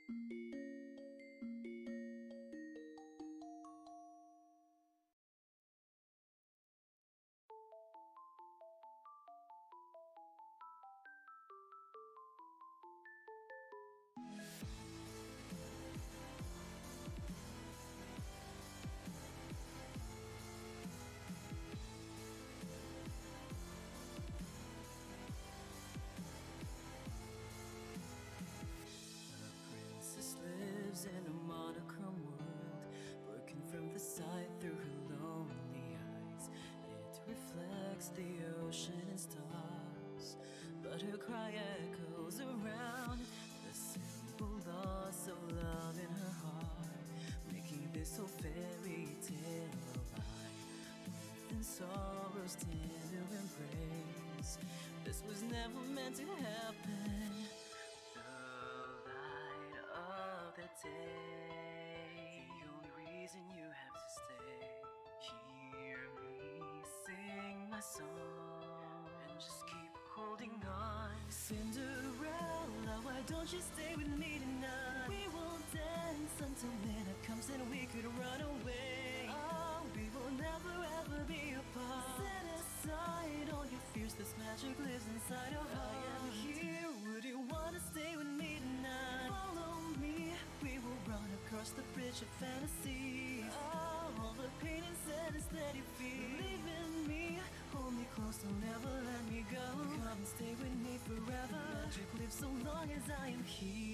In a monochrome world, looking from the side through her lonely eyes, it reflects the ocean and stars, but her cry echoes around the simple loss of love in her heart, making this whole fairy tale alive within sorrow's tender embrace. This was never meant to happen. The only reason you have to stay. Hear me sing my song and just keep holding on. Cinderella, why don't you stay with me tonight? We will dance until midnight comes and we could run away. Oh, we will never ever be apart. Set aside all your fears, this magic lives inside your heart. I am here, would you wanna stay with me tonight? Follow me, we will run across the bridge of fantasy. All the pain inside is let you feel. Believe in me, hold me close, don't never let me go. Come and stay with me forever. Magic lives so long as I am here.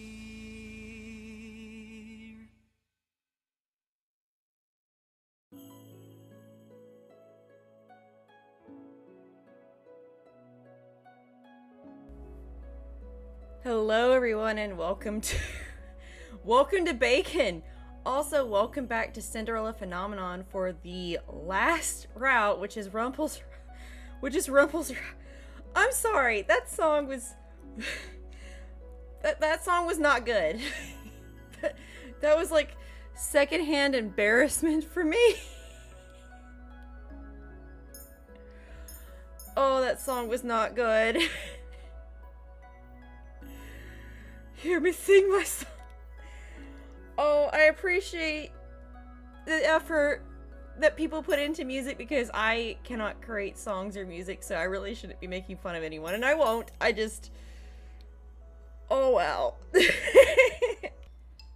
Hello everyone and welcome to Bacon. Also, welcome back to Cinderella Phenomenon for the last route, which is Rumpel's. I'm sorry, that song was that song was not good. that was like secondhand embarrassment for me. Oh, that song was not good. Hear me sing my song. Oh, I appreciate the effort that people put into music because I cannot create songs or music, so I really shouldn't be making fun of anyone, and I won't. Oh well.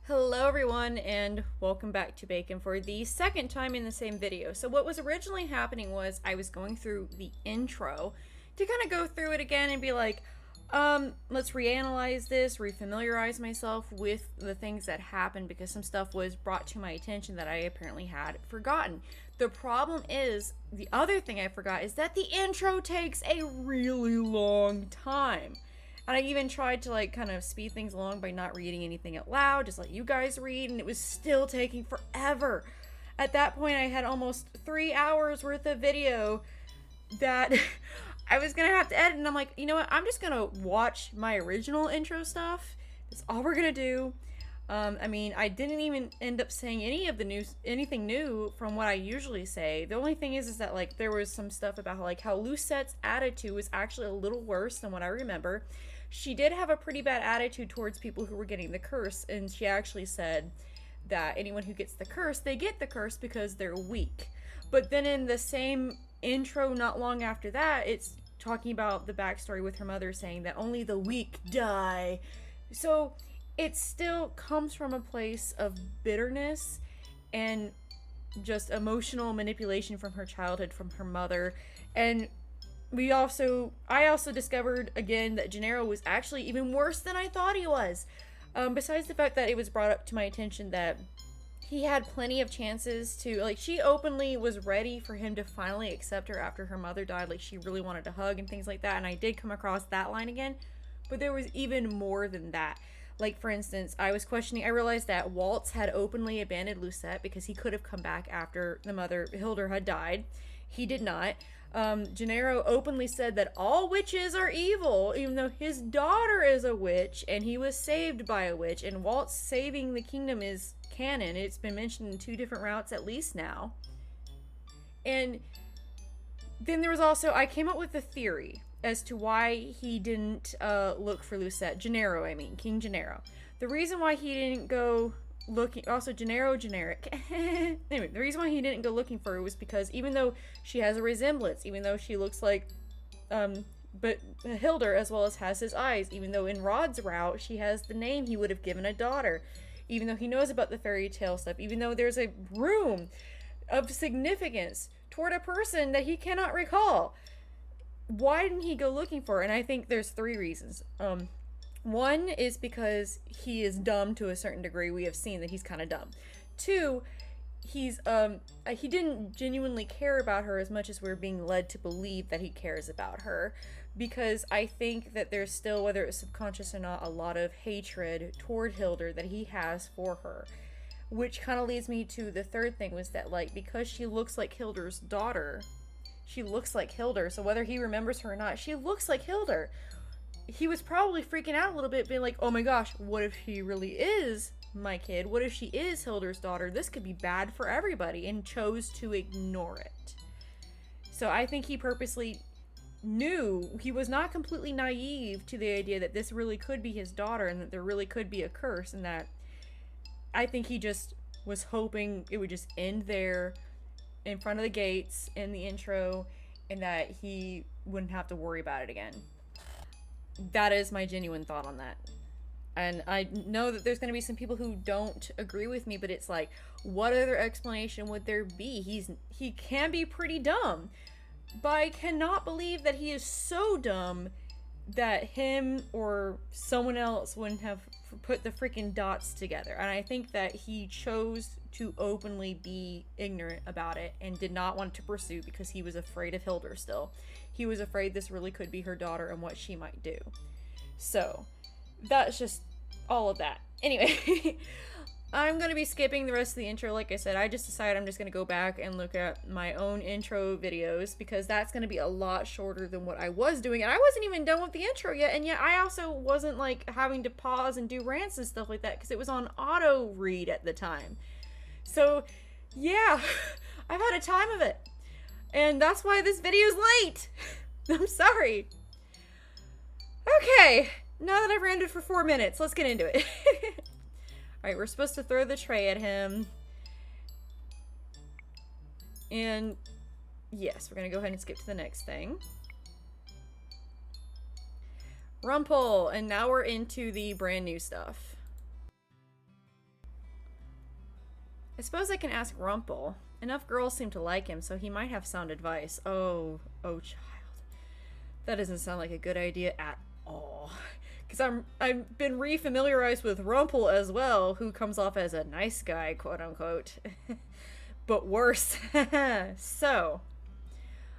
Hello everyone, and welcome back to Bacon for the second time in the same video. So what was originally happening was I was going through the intro to kind of go through it again and be like, let's reanalyze this, refamiliarize myself with the things that happened because some stuff was brought to my attention that I apparently had forgotten. The problem is, the other thing I forgot is that the intro takes a really long time. And I even tried to like kind of speed things along by not reading anything out loud, just let you guys read, and it was still taking forever. At that point, I had almost 3 hours worth of video that I was gonna have to edit, and I'm like, you know what, I'm just gonna watch my original intro stuff. That's all we're gonna do. I mean, I didn't even end up saying anything new from what I usually say. The only thing is that like there was some stuff about how Lucettes' attitude was actually a little worse than what I remember. She did have a pretty bad attitude towards people who were getting the curse, and she actually said that anyone who gets the curse, they get the curse because they're weak. But then in the same intro not long after that, it's talking about the backstory with her mother saying that only the weak die. So it still comes from a place of bitterness and just emotional manipulation from her childhood, from her mother. And I also discovered again that Gennaro was actually even worse than I thought he was. Besides the fact that it was brought up to my attention that he had plenty of chances to, like, she openly was ready for him to finally accept her after her mother died. Like, she really wanted to hug and things like that, and I did come across that line again. But there was even more than that. Like, for instance, I realized that Waltz had openly abandoned Lucette because he could have come back after the mother, Hildur, had died. He did not. Gennaro openly said that all witches are evil, even though his daughter is a witch, and he was saved by a witch, and Waltz saving the kingdom is canon. It's been mentioned in 2 different routes at least now. And then there was also, I came up with a theory, as to why he didn't look for Lucette. Gennaro, I mean, King Gennaro. The reason why he didn't go looking, also Gennaro generic. Anyway, the reason why he didn't go looking for her was because even though she has a resemblance, even though she looks like, but Hildur as well as has his eyes, even though in Rod's route she has the name he would have given a daughter, even though he knows about the fairy tale stuff, even though there's a room of significance toward a person that he cannot recall. Why didn't he go looking for her? And I think there's 3 reasons. One is because he is dumb to a certain degree. We have seen that he's kind of dumb. 2, he didn't genuinely care about her as much as we're being led to believe that he cares about her, because I think that there's still, whether it's subconscious or not, a lot of hatred toward Hildur that he has for her. Which kind of leads me to the 3rd thing, was that, like, because she looks like Hildur's daughter, she looks like Hildur, so whether he remembers her or not, she looks like Hildur. He was probably freaking out a little bit, being like, oh my gosh, what if she really is my kid? What if she is Hildur's daughter? This could be bad for everybody, and chose to ignore it. So I think he purposely knew, he was not completely naive to the idea that this really could be his daughter, and that there really could be a curse, and that I think he just was hoping it would just end there in front of the gates in the intro, and that he wouldn't have to worry about it again. That is my genuine thought on that. And I know that there's going to be some people who don't agree with me, but it's like, what other explanation would there be? He can be pretty dumb, but I cannot believe that he is so dumb that him or someone else wouldn't have put the freaking dots together. And I think that he chose to openly be ignorant about it and did not want to pursue because he was afraid of Hildur still. He was afraid this really could be her daughter and what she might do. So, that's just all of that. Anyway, I'm going to be skipping the rest of the intro. Like I said, I just decided I'm just going to go back and look at my own intro videos, because that's going to be a lot shorter than what I was doing. And I wasn't even done with the intro yet. And yet I also wasn't like having to pause and do rants and stuff like that, because it was on auto read at the time. So yeah, I've had a time of it. And that's why this video is late. I'm sorry. Okay, now that I've ranted for 4 minutes, let's get into it. Alright, we're supposed to throw the tray at him. And yes, we're gonna go ahead and skip to the next thing. Rumpel, and now we're into the brand new stuff. I suppose I can ask Rumpel. Enough girls seem to like him, so he might have sound advice. Oh child. That doesn't sound like a good idea at all. Because I've been re-familiarized with Rumpel as well, who comes off as a nice guy, quote-unquote. But worse. So,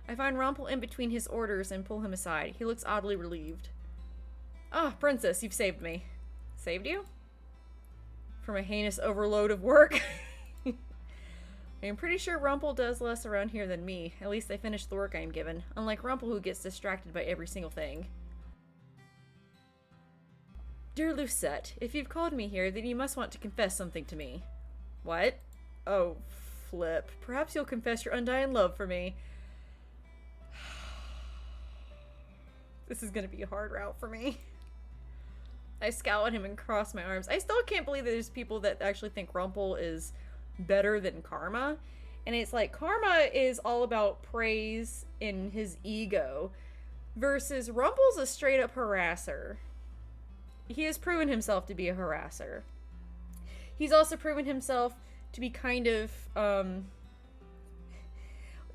I find Rumpel in between his orders and pull him aside. He looks oddly relieved. Ah, princess, you've saved me. Saved you? From a heinous overload of work? I'm pretty sure Rumpel does less around here than me. At least I finished the work I am given. Unlike Rumpel, who gets distracted by every single thing. Dear Lucette, if you've called me here, then you must want to confess something to me. What? Oh, flip. Perhaps you'll confess your undying love for me. This is gonna be a hard route for me. I scowl at him and cross my arms. I still can't believe that there's people that actually think Rumpel is better than Karma. And it's like, Karma is all about praise in his ego, versus Rumpel's a straight up harasser. He has proven himself to be a harasser. He's also proven himself to be kind of, you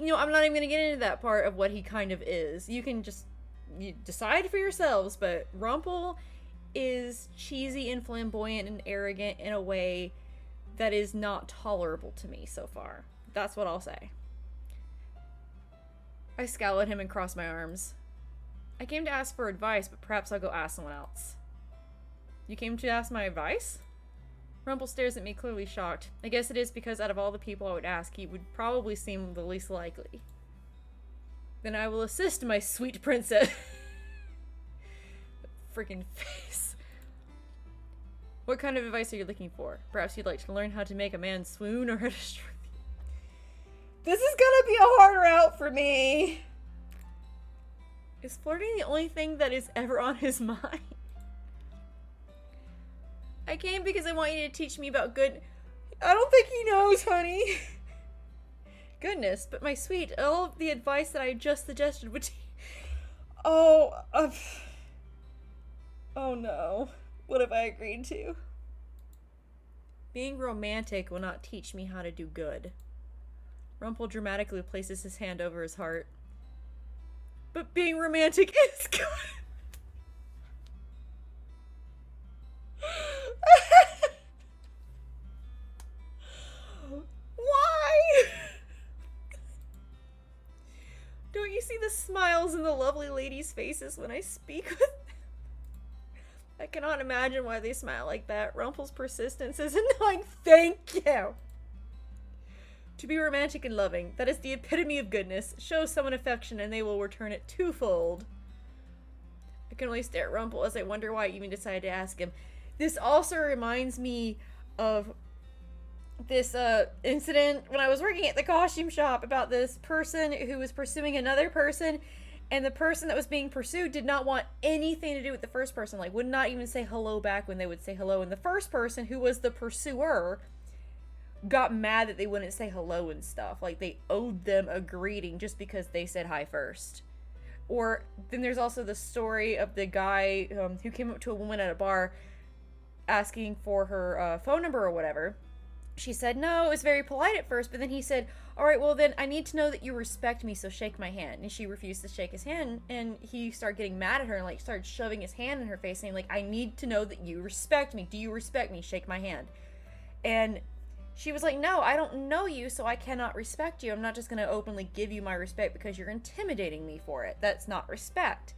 know, I'm not even going to get into that part of what he kind of is. You can just decide for yourselves, but Rumpel is cheesy and flamboyant and arrogant in a way that is not tolerable to me so far. That's what I'll say. I scowl at him and cross my arms. I came to ask for advice, but perhaps I'll go ask someone else. You came to ask my advice? Rumpel stares at me, clearly shocked. I guess it is because out of all the people I would ask, he would probably seem the least likely. Then I will assist my sweet princess. Freaking face. What kind of advice are you looking for? Perhaps you'd like to learn how to make a man swoon or how to destroy the... This is gonna be a hard route for me. Is flirting the only thing that is ever on his mind? I came because I want you to teach me about good... I don't think he knows, honey. Goodness, but my sweet, all of the advice that I just suggested would... Oh no. What have I agreed to? Being romantic will not teach me how to do good. Rumpel dramatically places his hand over his heart. But being romantic is good. Why? Don't you see the smiles in the lovely ladies' faces when I speak with them? I cannot imagine why they smile like that. Rumpel's persistence is annoying. Thank you. To be romantic and loving, that is the epitome of goodness. Show someone affection and they will return it twofold. I can only stare at Rumpel as I wonder why I even decided to ask him. This also reminds me of this incident when I was working at the costume shop about this person who was pursuing another person, and the person that was being pursued did not want anything to do with the first person, like would not even say hello back when they would say hello, and the first person, who was the pursuer, got mad that they wouldn't say hello and stuff. Like they owed them a greeting just because they said hi first. Or then there's also the story of the guy who came up to a woman at a bar asking for her phone number or whatever. She said no, it was very polite at first, but then he said, alright, well then I need to know that you respect me, so shake my hand. And she refused to shake his hand, and he started getting mad at her and like started shoving his hand in her face, saying like, I need to know that you respect me. Do you respect me? Shake my hand. And she was like, no, I don't know you, so I cannot respect you. I'm not just going to openly give you my respect because you're intimidating me for it. That's not respect.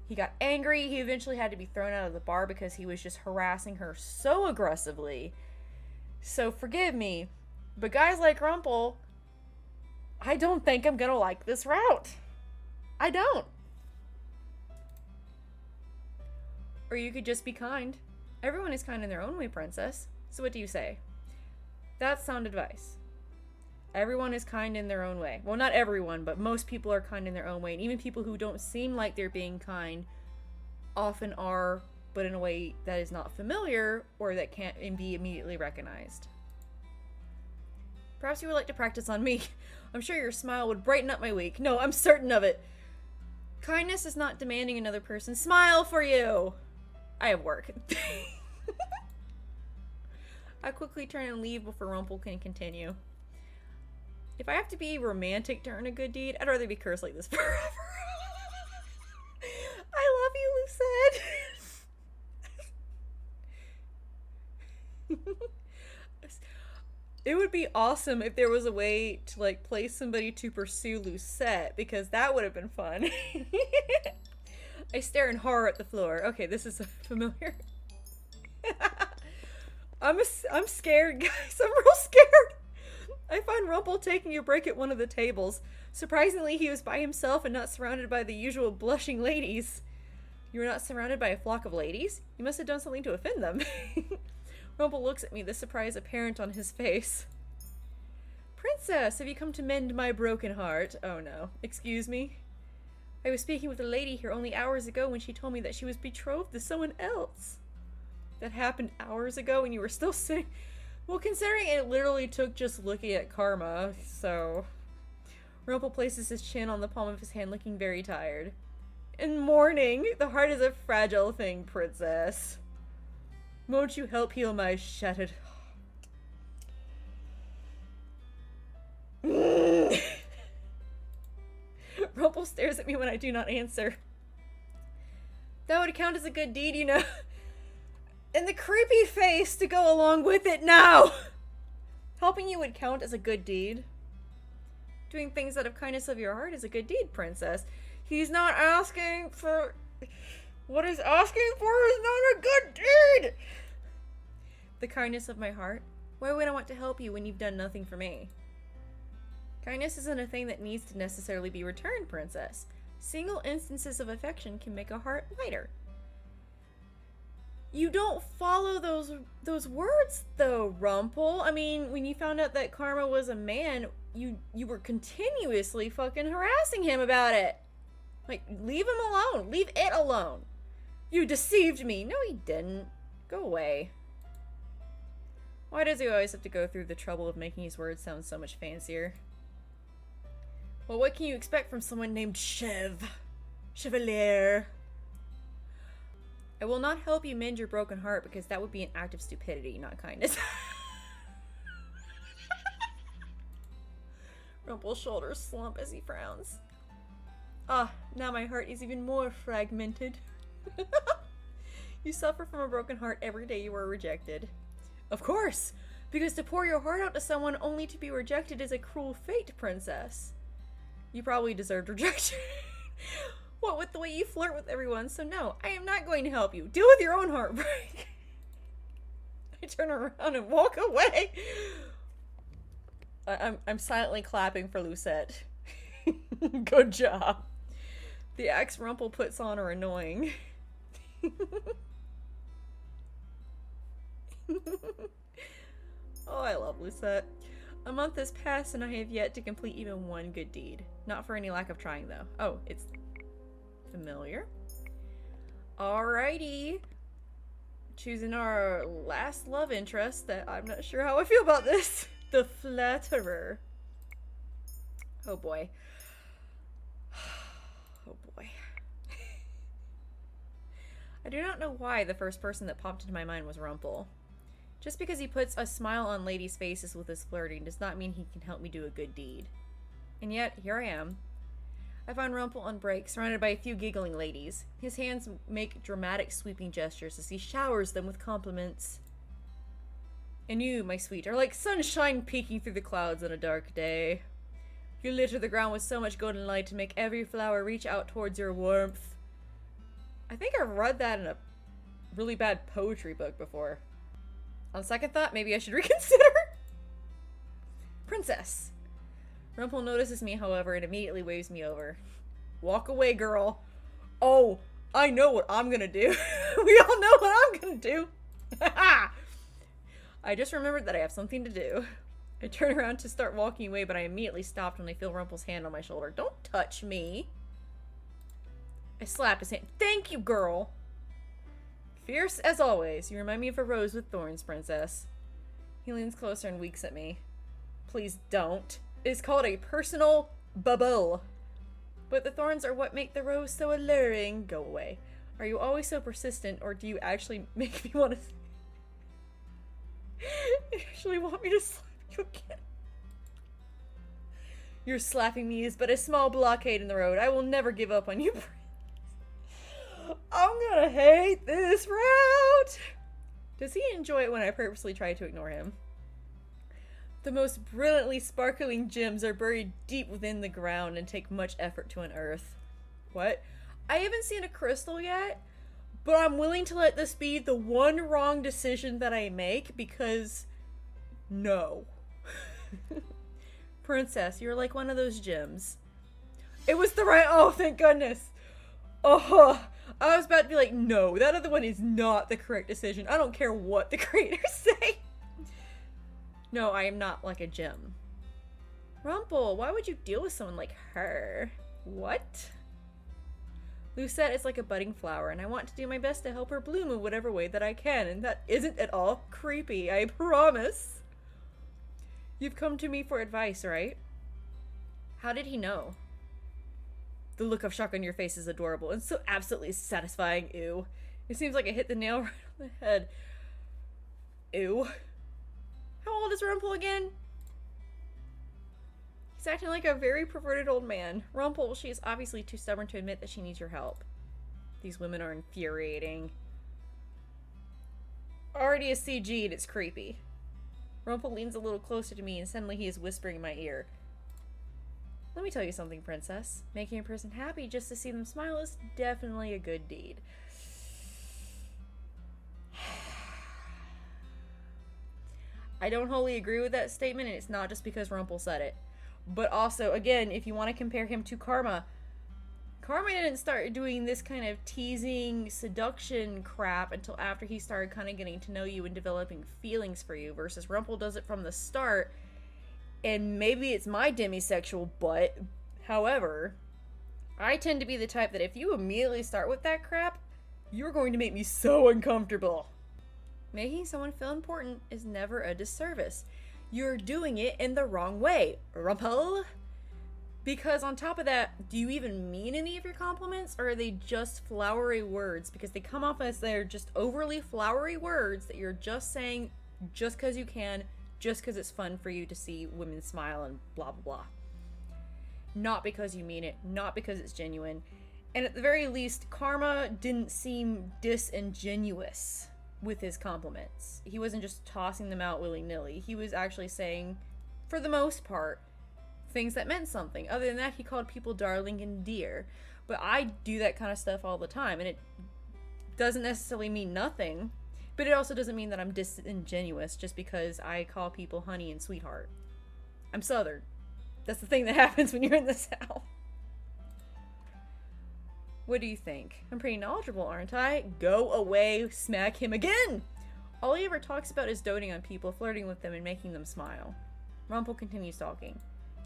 He got angry. He eventually had to be thrown out of the bar because he was just harassing her so aggressively. So forgive me, but guys like Rumpel, I don't think I'm going to like this route. I don't. Or you could just be kind. Everyone is kind in their own way, princess. So what do you say? That's sound advice. Everyone is kind in their own way. Well, not everyone, but most people are kind in their own way. And even people who don't seem like they're being kind often are, but in a way that is not familiar or that can't be immediately recognized. Perhaps you would like to practice on me. I'm sure your smile would brighten up my week. No, I'm certain of it. Kindness is not demanding another person smile for you. I have work. I quickly turn and leave before Rumpel can continue. If I have to be romantic to earn a good deed, I'd rather be cursed like this forever. I love you, Lucette. It would be awesome if there was a way to like place somebody to pursue Lucette, because that would have been fun. I stare in horror at the floor. Okay, this is familiar. I'm scared, guys. I'm real scared. I find Rumpel taking a break at one of the tables. Surprisingly, he was by himself and not surrounded by the usual blushing ladies. You were not surrounded by a flock of ladies? You must have done something to offend them. Rumpel looks at me, the surprise apparent on his face. Princess, have you come to mend my broken heart? Oh no. Excuse me? I was speaking with a lady here only hours ago when she told me that she was betrothed to someone else. That happened hours ago and you were still sitting... Well, considering it literally took just looking at Karma, so... Rumpel places his chin on the palm of his hand, looking very tired. In mourning, the heart is a fragile thing, princess. Won't you help heal my shattered heart? Rumpel stares at me when I do not answer. That would count as a good deed, you know. And the creepy face to go along with it now. Helping you would count as a good deed. Doing things out of kindness of your heart is a good deed, princess. He's not asking for... What he's asking for is not a good deed! The kindness of my heart? Why would I want to help you when you've done nothing for me? Kindness isn't a thing that needs to necessarily be returned, princess. Single instances of affection can make a heart lighter. You don't follow those words, though, Rumpel. I mean, when you found out that Karma was a man, you were continuously fucking harassing him about it. Like, leave him alone. Leave it alone. You deceived me. No, he didn't. Go away. Why does he always have to go through the trouble of making his words sound so much fancier? Well, what can you expect from someone named Chevalier? I will not help you mend your broken heart because that would be an act of stupidity, not kindness. Rumpel's shoulders slump as he frowns. Ah, now my heart is even more fragmented. You suffer from a broken heart every day you are rejected. Of course, because to pour your heart out to someone only to be rejected is a cruel fate, princess. You probably deserved rejection. What with the way you flirt with everyone, so no, I am not going to help you. Deal with your own heartbreak. I turn around and walk away. I'm silently clapping for Lucette. Good job. The acts Rumpel puts on are annoying. Oh, I love Lucette. A month has passed and I have yet to complete even one good deed. Not for any lack of trying, though. Oh, it's familiar. Alrighty. Choosing our last love interest that I'm not sure how I feel about this. The Flatterer. Oh boy. Oh boy. I do not know why the first person that popped into my mind was Rumpel. Just because he puts a smile on ladies' faces with his flirting does not mean he can help me do a good deed. And yet, here I am. I find Rumpel on break, surrounded by a few giggling ladies. His hands make dramatic sweeping gestures as he showers them with compliments. And you, my sweet, are like sunshine peeking through the clouds on a dark day. You litter the ground with so much golden light to make every flower reach out towards your warmth. I think I've read that in a really bad poetry book before. On second thought, maybe I should reconsider. Princess. Rumpel notices me, however, and immediately waves me over. Walk away, girl. Oh, I know what I'm gonna do. We all know what I'm gonna do. I just remembered that I have something to do. I turn around to start walking away, but I immediately stopped when I feel Rumpel's hand on my shoulder. Don't touch me. I slap his hand. Thank you, girl. Fierce as always. You remind me of a rose with thorns, princess. He leans closer and winks at me. Please don't. It is called a personal bubble. But the thorns are what make the rose so alluring. Go away. Are you always so persistent, or do you actually make me want to... You actually want me to slap you again? Your slapping me is but a small blockade in the road. I will never give up on you, Prince. I'm gonna hate this route. Does he enjoy it when I purposely try to ignore him? The most brilliantly sparkling gems are buried deep within the ground and take much effort to unearth. What? I haven't seen a crystal yet, but I'm willing to let this be the one wrong decision that I make because... no. Princess, you're like one of those gems. It was the right... oh, thank goodness. Oh, I was about to be like, no, that other one is not the correct decision. I don't care what the creators say. No, I am not like a gem. Rumpel, why would you deal with someone like her? What? Lucette is like a budding flower, and I want to do my best to help her bloom in whatever way that I can, and that isn't at all creepy, I promise. You've come to me for advice, right? How did he know? The look of shock on your face is adorable and so absolutely satisfying. Ew. It seems like I hit the nail right on the head. Ew. How old is Rumpel again? He's acting like a very perverted old man. Rumpel, she is obviously too stubborn to admit that she needs your help. These women are infuriating. Already is CG'd, it's creepy. Rumpel leans a little closer to me and suddenly he is whispering in my ear. Let me tell you something, princess. Making a person happy just to see them smile is definitely a good deed. I don't wholly agree with that statement, and it's not just because Rumpel said it. But also, again, if you want to compare him to Karma, Karma didn't start doing this kind of teasing, seduction crap until after he started kind of getting to know you and developing feelings for you, versus Rumpel does it from the start. And maybe it's my demisexual butt. However, I tend to be the type that if you immediately start with that crap, you're going to make me so uncomfortable. Making someone feel important is never a disservice. You're doing it in the wrong way, Rumpel. Because on top of that, do you even mean any of your compliments, or are they just flowery words? Because they come off as they're just overly flowery words that you're just saying just because you can, just because it's fun for you to see women smile and blah blah blah. Not because you mean it, not because it's genuine. And at the very least, Karma didn't seem disingenuous with his compliments. He wasn't just tossing them out willy-nilly. He was actually saying, for the most part, things that meant something. Other than that, he called people darling and dear. But I do that kind of stuff all the time, and it doesn't necessarily mean nothing, but it also doesn't mean that I'm disingenuous just because I call people honey and sweetheart. I'm Southern. That's the thing that happens when you're in the South. What do you think? I'm pretty knowledgeable, aren't I? Go away, smack him again! All he ever talks about is doting on people, flirting with them, and making them smile. Rumpel continues talking.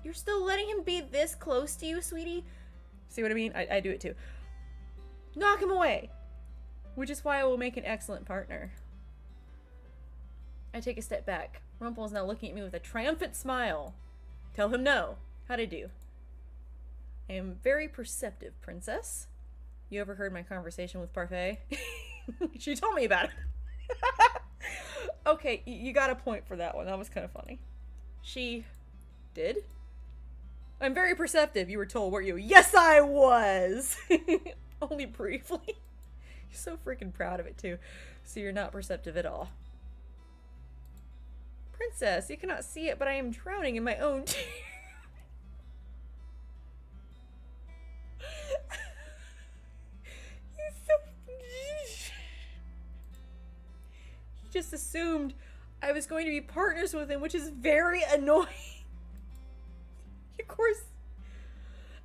You're still letting him be this close to you, sweetie? See what I mean? I do it too. Knock him away! Which is why I will make an excellent partner. I take a step back. Rumpel is now looking at me with a triumphant smile. Tell him no. How'd I do? I am very perceptive, princess. You overheard my conversation with Parfait? She told me about it. Okay, you got a point for that one. That was kind of funny. She did? I'm very perceptive, you were told, weren't you? Yes, I was! Only briefly. You're so freaking proud of it, too. So you're not perceptive at all. Princess, you cannot see it, but I am drowning in my own tears. He just assumed I was going to be partners with him, which is very annoying. Of course,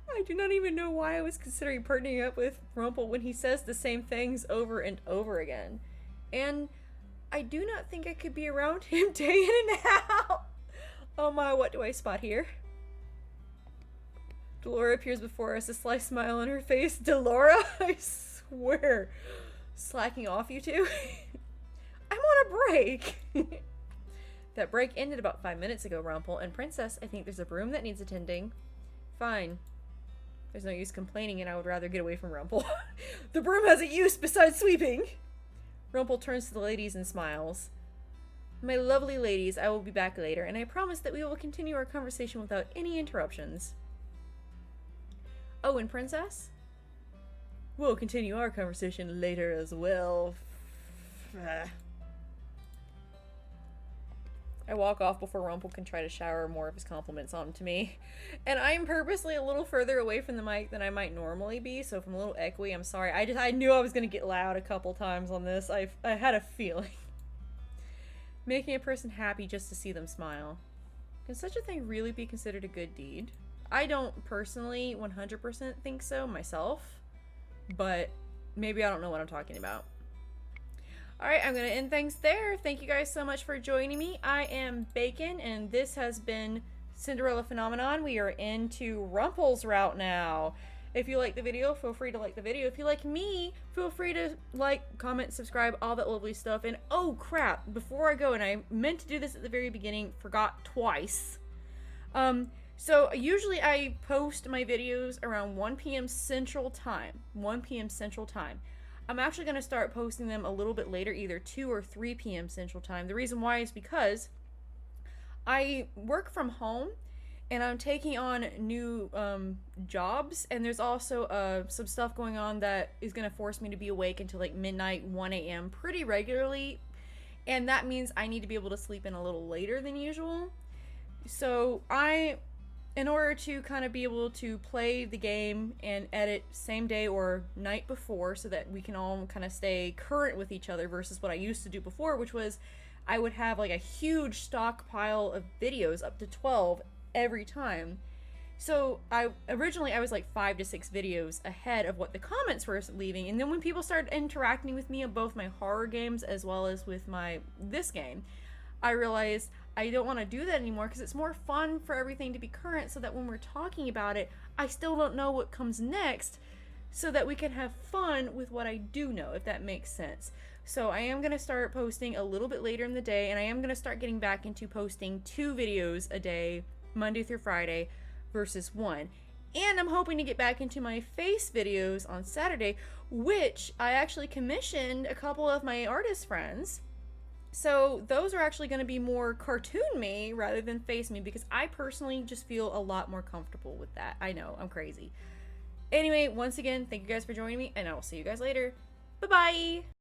I do not even know why I was considering partnering up with Rumpel when he says the same things over and over again. And I do not think I could be around him day in and out. Oh my, what do I spot here? Delora appears before us, a sly smile on her face. Delora? I swear. Slacking off, you two? I'm on a break. That break ended about 5 minutes ago, Rumpel. And Princess, I think there's a broom that needs attending. Fine. There's no use complaining, and I would rather get away from Rumpel. The broom has a use besides sweeping. Rumpel turns to the ladies and smiles. My lovely ladies, I will be back later, and I promise that we will continue our conversation without any interruptions. Oh, and Princess? We'll continue our conversation later as well. I walk off before Rumpel can try to shower more of his compliments onto me. And I'm purposely a little further away from the mic than I might normally be, so if I'm a little echoey, I'm sorry. I knew I was going to get loud a couple times on this. I had a feeling. Making a person happy just to see them smile. Can such a thing really be considered a good deed? I don't personally 100% think so myself, but maybe I don't know what I'm talking about. Alright, I'm going to end things there. Thank you guys so much for joining me. I am Bacon, and this has been Cinderella Phenomenon. We are into Rumpel's route now. If you like the video, feel free to like the video. If you like me, feel free to like, comment, subscribe, all that lovely stuff. And oh crap, before I go, and I meant to do this at the very beginning, forgot twice. So usually I post my videos around 1 p.m. Central Time. 1 p.m. Central Time. I'm actually going to start posting them a little bit later, either 2 or 3 p.m. Central Time. The reason why is because I work from home and I'm taking on new jobs, and there's also some stuff going on that is going to force me to be awake until like midnight, 1 a.m. pretty regularly, and that means I need to be able to sleep in a little later than usual. So in order to kind of be able to play the game and edit same day or night before so that we can all kind of stay current with each other versus what I used to do before, which was I would have like a huge stockpile of videos, up to 12 every time. So originally I was like 5 to 6 videos ahead of what the comments were leaving, and then when people started interacting with me on both my horror games as well as with this game, I realized I don't want to do that anymore because it's more fun for everything to be current so that when we're talking about it, I still don't know what comes next so that we can have fun with what I do know, if that makes sense. So I am going to start posting a little bit later in the day, and I am going to start getting back into posting 2 videos a day, Monday through Friday, versus 1. And I'm hoping to get back into my face videos on Saturday, which I actually commissioned a couple of my artist friends. So those are actually going to be more cartoon me rather than face me, because I personally just feel a lot more comfortable with that. I know, I'm crazy. Anyway, once again, thank you guys for joining me, and I will see you guys later. Bye-bye!